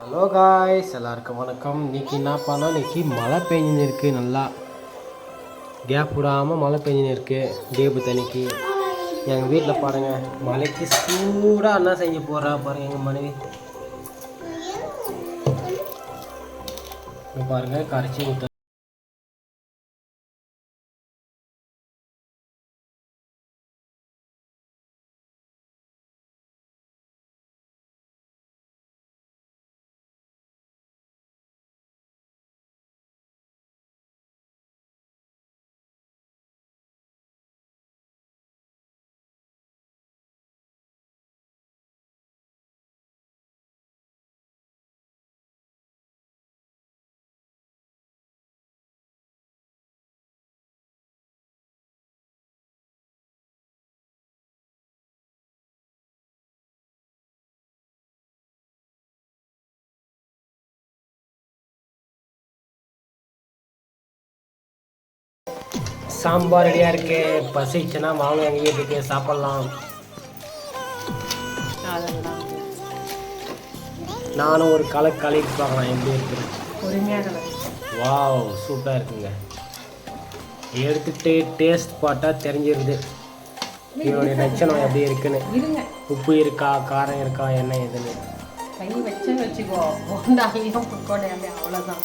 Hello guys, எல்லாருக்கும் வணக்கம். இன்றைக்கி என்ன பண்ணோம், இன்றைக்கி மழை பெஞ்சின்னு இருக்குது. நல்லா கேப் விடாமல் மழை பெஞ்சின்னு இருக்குது. டேபு தண்ணிக்கு எங்கள் வீட்டில் பாருங்கள், மழைக்கு சூடாக என்ன செஞ்சு போகிறா பாருங்கள் எங்கள் மனைவி. பாருங்கள், கரைச்சி ஊற்ற சாம்பார் ரெடியாக இருக்கு. பசிச்சுன்னா வாங்க எங்கள் வீட்டுக்கு சாப்பிட்லாம். நானும் ஒரு கலக்கி பார்க்கலாம் எப்படி இருக்குது. வாவ், சூப்பராக இருக்குங்க. எடுத்துகிட்டு டேஸ்ட் பார்த்தா தெரிஞ்சிருது இதோடைய லட்சணம் எப்படி இருக்குன்னு. உப்பு இருக்கா, காரம் இருக்கா, என்ன எதுன்னு கை வச்சுக்கோ. அவ்வளோதான்.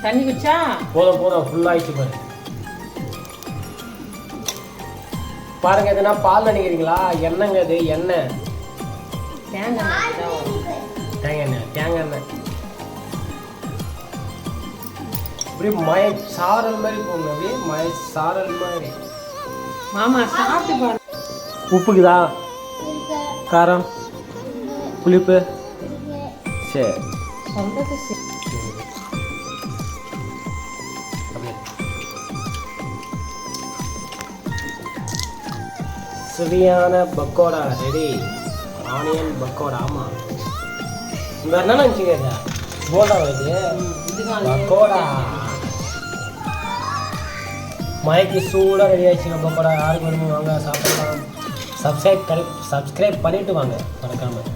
தண்ணி குச்சா போதும் ஃபுல்லாகிடுச்சு பாரு. பாருங்க, எதுனா பால் நினைக்கிறீங்களா? எண்ணெய்ங்க, இது எண்ணெய், தேங்காய் எண்ணெய். அப்படியே மய சாரல் மாதிரி போங்க, அப்படியே மய சாரல் மாதிரி. மாமா சாப்பிட்டு பாரு. உப்புக்குதா, காரம், புளிப்பு, சரி. சுவையான பக்கோடா ரெடி. ஆனியன் பக்கோடா. ஆமாம், வேறு என்ன நினச்சிங்க? போண்டா இது பக்கோடா. மழைக்கு சூடாக ரெடி ஆயிடுச்சுங்க பக்கோடா. யாருக்கு வேணுமோ வாங்க சாப்பிடலாம். சப்ஸ்கிரைப் பண்ணிவிட்டு வாங்க மறக்காமல்.